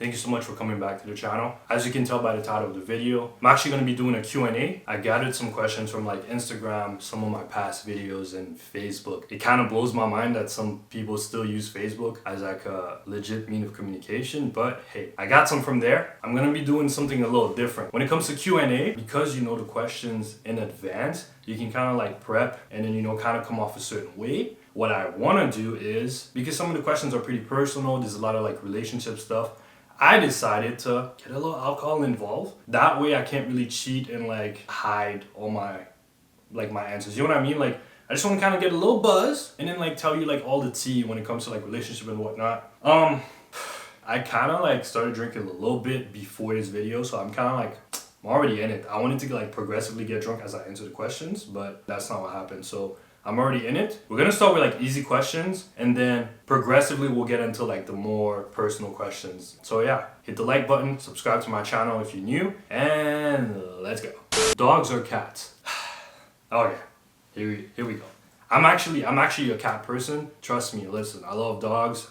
Thank you so much for coming back to the channel. As you can tell by the title of the video, I'm actually going to be doing a Q&A. I gathered some questions from like Instagram, some of my past videos, and Facebook. It kind of blows my mind that some people still use Facebook as like a legit mean of communication, but hey, I got some from there. I'm going to be doing something a little different. When it comes to Q&A, because you know the questions in advance, you can kind of like prep and then, kind of come off a certain way. What I want to do is, because some of the questions are pretty personal, there's a lot of like relationship stuff, I decided to get a little alcohol involved. That way I can't really cheat and like hide all my answers. You know what I mean? Like I just want to kind of get a little buzz and then like tell you like all the tea when it comes to like relationship and whatnot. I kind of like started drinking a little bit before this video, so I'm kind of like, I'm already in it. I wanted to like progressively get drunk as I answer the questions, but that's not what happened. So I'm already in it. We're gonna start with like easy questions and then progressively we'll get into like the more personal questions. So yeah, hit the like button, subscribe to my channel if you're new, and let's go. Dogs or cats? Oh yeah, here we go. I'm actually a cat person. Trust me, listen, I love dogs.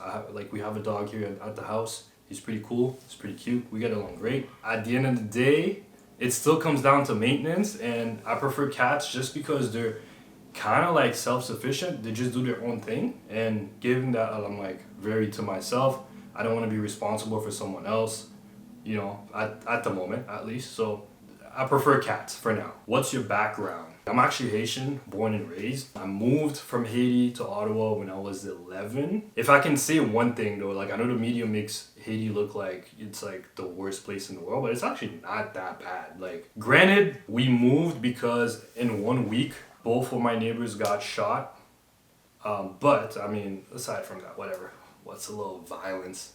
We have a dog here at the house. He's pretty cool, he's pretty cute. We get along great. At the end of the day, it still comes down to maintenance, and I prefer cats just because they're kind of like self-sufficient. They just do their own thing, and given that I'm like very to myself, I don't want to be responsible for someone else, at the moment at least. So I prefer cats for now. What's your background? I'm actually Haitian, born and raised. I moved from Haiti to Ottawa when I was 11. If I can say one thing though, like I know the media makes Haiti look like it's like the worst place in the world, but it's actually not that bad. Like granted, we moved because in 1 week both of my neighbors got shot. But I mean, aside from that, whatever. What's a little violence?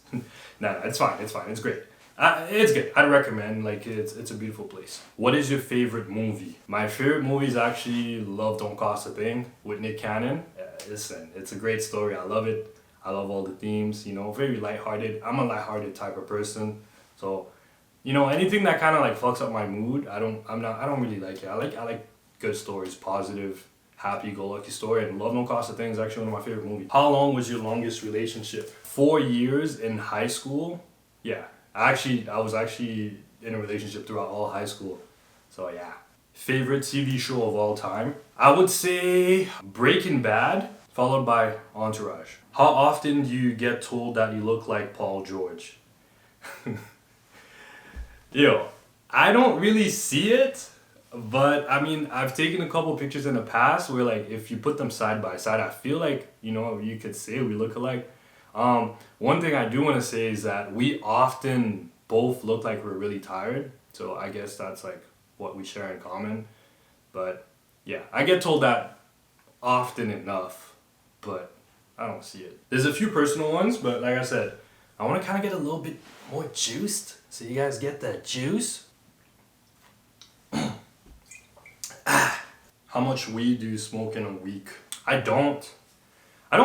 Nah, it's fine. It's great. It's good. I'd recommend. Like, it's a beautiful place. What is your favorite movie? My favorite movie is actually Love Don't Cost a Thing with Nick Cannon. Listen, it's a great story. I love it. I love all the themes. Very lighthearted. I'm a lighthearted type of person. So, anything that kind of like fucks up my mood, I don't really like it. I like good stories, positive, happy-go-lucky story, and Love Don't Cost a Thing is actually one of my favorite movies. How long was your longest relationship? 4 years in high school. Yeah, I was actually in a relationship throughout all high school. So yeah. Favorite TV show of all time? I would say Breaking Bad, followed by Entourage. How often do you get told that you look like Paul George? Yo, I don't really see it. But I mean, I've taken a couple pictures in the past where like if you put them side by side, I feel like, you could say we look alike. One thing I do want to say is that we often both look like we're really tired. So I guess that's like what we share in common. But yeah, I get told that often enough, but I don't see it. There's a few personal ones, but like I said, I want to kind of get a little bit more juiced. So you guys get that juice. How much weed do you smoke in a week? I don't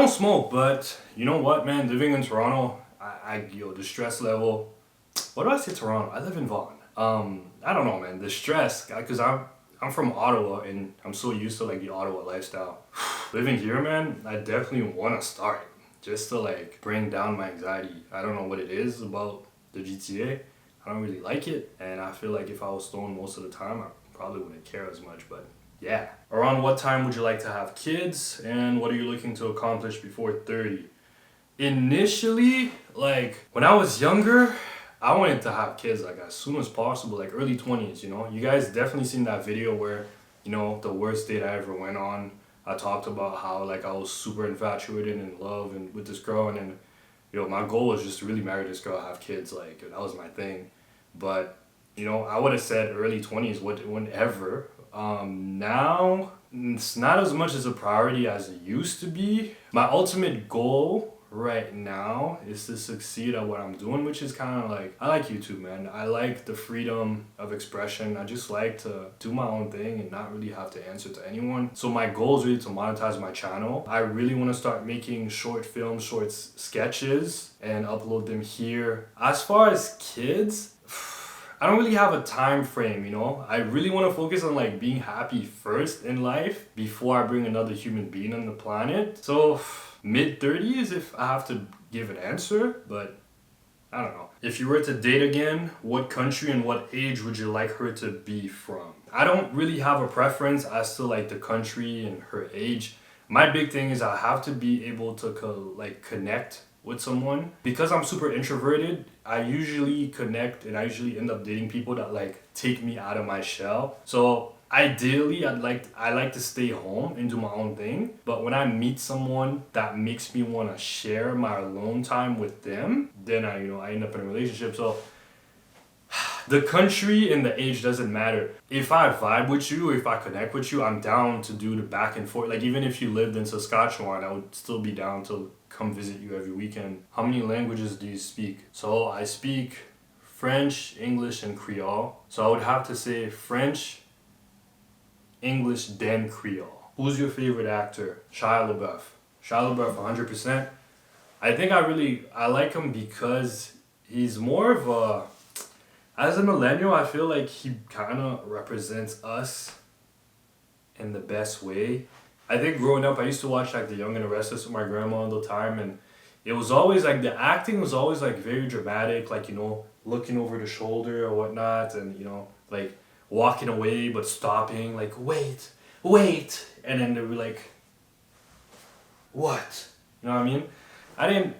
smoke, but you know what, man? Living in Toronto, the stress level. What do I say Toronto? I live in Vaughan. I don't know, man. The stress, because I'm from Ottawa and I'm so used to like the Ottawa lifestyle. Living here, man, I definitely want to start just to like bring down my anxiety. I don't know what it is about the GTA. I don't really like it, and I feel like if I was stoned most of the time, I probably wouldn't care as much, but yeah. Around what time would you like to have kids, and what are you looking to accomplish before 30? Initially, like when I was younger, I wanted to have kids like as soon as possible, like early 20s, You guys definitely seen that video where, the worst date I ever went on. I talked about how like I was super infatuated and in love and with this girl, and then, my goal was just to really marry this girl, have kids, like that was my thing. But, I would have said early 20s, whenever. Now, it's not as much as a priority as it used to be. My ultimate goal right now is to succeed at what I'm doing, which is kind of like, I like YouTube, man. I like the freedom of expression. I just like to do my own thing and not really have to answer to anyone. So my goal is really to monetize my channel. I really want to start making short films, short sketches, and upload them here. As far as kids, I don't really have a time frame, I really want to focus on like being happy first in life before I bring another human being on the planet. So mid-30s if I have to give an answer, but I don't know. If you were to date again, what country and what age would you like her to be from? I don't really have a preference as to like the country and her age. My big thing is I have to be able to connect with someone. Because I'm super introverted, I usually connect and I usually end up dating people that like take me out of my shell. So ideally I like to stay home and do my own thing. But when I meet someone that makes me want to share my alone time with them, then I end up in a relationship. So the country and the age doesn't matter. If I vibe with you, if I connect with you, I'm down to do the back and forth. Like even if you lived in Saskatchewan, I would still be down to come visit you every weekend. How many languages do you speak? So I speak French, English, and Creole. So I would have to say French, English, then Creole. Who's your favorite actor? Shia LaBeouf. Shia LaBeouf, 100%. I think I like him because he's more of a, as a millennial, I feel like he kind of represents us in the best way. I think growing up, I used to watch like The Young and the Restless with my grandma all the time, and it was always like the acting was always like very dramatic, like looking over the shoulder or whatnot, and like walking away but stopping, like wait, and then they were like, what? You know what I mean? I didn't.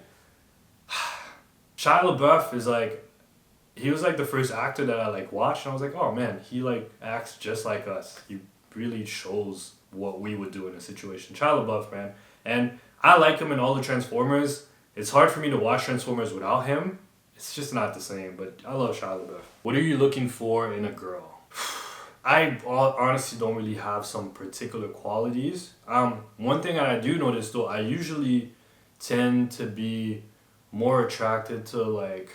Shia LaBeouf is like, he was like the first actor that I like watched, and I was like, oh man, he like acts just like us. He really shows what we would do in a situation. Shia LaBeouf, man. And I like him in all the Transformers. It's hard for me to watch Transformers without him. It's just not the same, but I love Shia LaBeouf. What are you looking for in a girl? I honestly don't really have some particular qualities. One thing that I do notice though, I usually tend to be more attracted to like,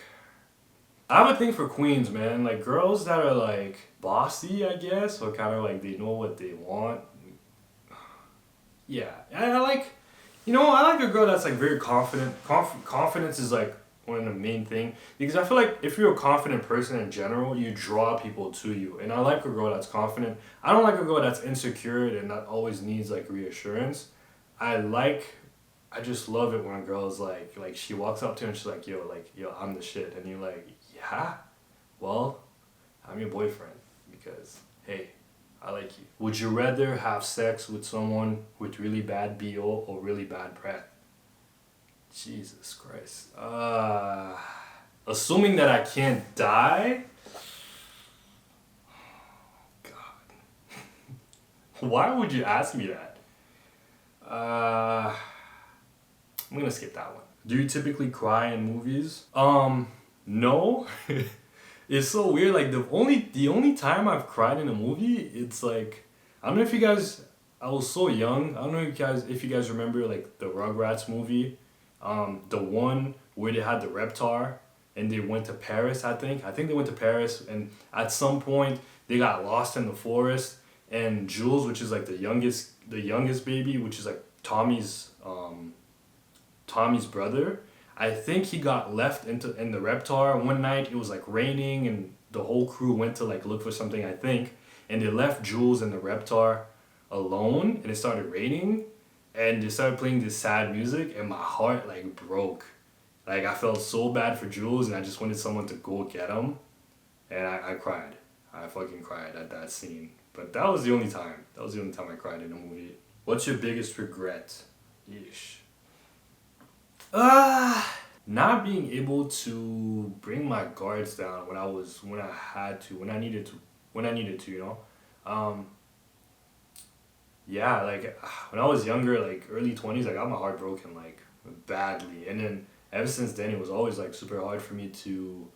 I have a thing for queens, man. Like girls that are like bossy, I guess, or kind of like they know what they want. Yeah, I like, I like a girl that's like very confident. Confidence is like one of the main thing, because I feel like if you're a confident person in general, you draw people to you. And I like a girl that's confident. I don't like a girl that's insecure and that always needs like reassurance. I just love it when a girl is like she walks up to you and she's like, yo, I'm the shit. And you're like, yeah, well, I'm your boyfriend because, hey, I like you. Would you rather have sex with someone with really bad BO or really bad breath? Jesus Christ. Assuming that I can't die? God. Why would you ask me that? I'm gonna skip that one. Do you typically cry in movies? No. It's so weird. Like the only time I've cried in a movie, it's like, I don't know if you guys, I was so young. I don't know if you guys remember like the Rugrats movie, the one where they had the Reptar and they went to Paris. I think they went to Paris, and at some point they got lost in the forest, and Jules, which is like the youngest baby, which is like Tommy's brother. I think he got left in the Reptar one night. It was like raining and the whole crew went to like look for something, I think, and they left Jules in the Reptar alone, and it started raining, and they started playing this sad music, and my heart like broke. Like I felt so bad for Jules, and I just wanted someone to go get him, and I cried. I fucking cried at that scene. But that was the only time. That was the only time I cried in a movie. What's your biggest regret? Yeesh. Not being able to bring my guards down when I needed to. Yeah, like when I was younger, like early 20s, I got my heart broken like badly, and then ever since then it was always like super hard for me to.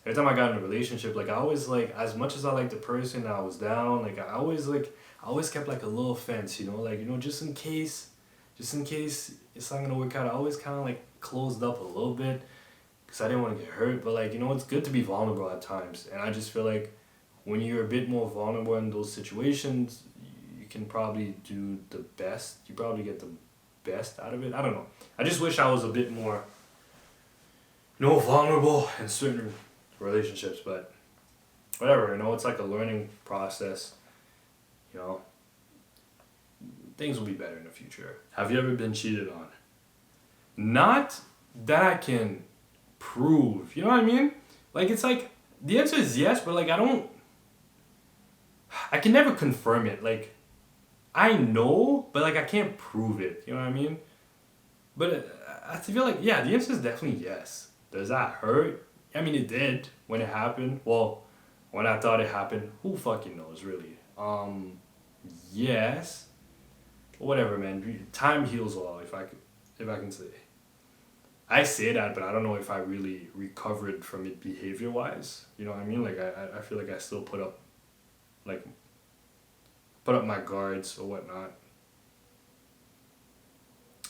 Every time I got in a relationship, like I always like, as much as I liked the person, I was down. Like I always kept like a little fence, just in case it's not gonna work out. I always kind of like closed up a little bit because I didn't want to get hurt. But like it's good to be vulnerable at times, and I just feel like when you're a bit more vulnerable in those situations, you can probably do the best. You probably get the best out of it. I don't know. I just wish I was a bit more, vulnerable in certain relationships, but whatever. It's like a learning process. Things will be better in the future. Have you ever been cheated on? Not that I can prove. You know what I mean? Like, it's like, the answer is yes, but like, I can never confirm it. Like, I know, but like, I can't prove it. You know what I mean? But I feel like, yeah, the answer is definitely yes. Does that hurt? I mean, it did when it happened. Well, when I thought it happened, who fucking knows, really? Yes. Whatever, man. Time heals all, if I can say. I say that, but I don't know if I really recovered from it behavior wise. You know what I mean? Like, I feel like I still put up my guards or whatnot.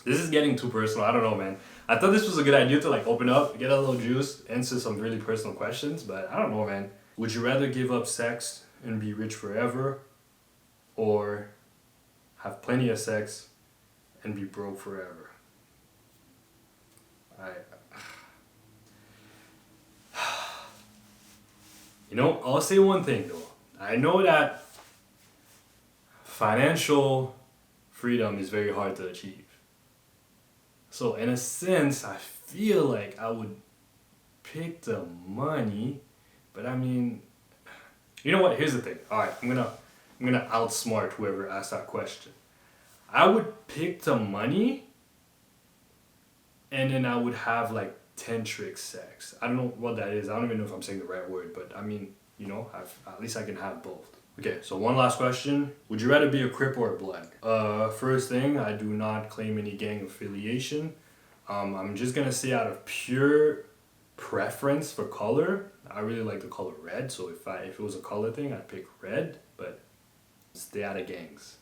This is getting too personal. I don't know, man. I thought this was a good idea to like open up, get a little juice, answer some really personal questions, but I don't know, man. Would you rather give up sex and be rich forever, or have plenty of sex and be broke forever? You know, I'll say one thing though. I know that financial freedom is very hard to achieve. So in a sense, I feel like I would pick the money, but I mean, you know what? Here's the thing. All right, I'm gonna outsmart whoever asked that question. I would pick the money, and then I would have like tantric sex. I don't know what that is. I don't even know if I'm saying the right word, but I mean, you know, at least I can have both. Okay, so one last question. Would you rather be a Crip or a Blood? First thing, I do not claim any gang affiliation. I'm just gonna say out of pure preference for color, I really like the color red. So if it was a color thing, I'd pick red, but stay out of gangs.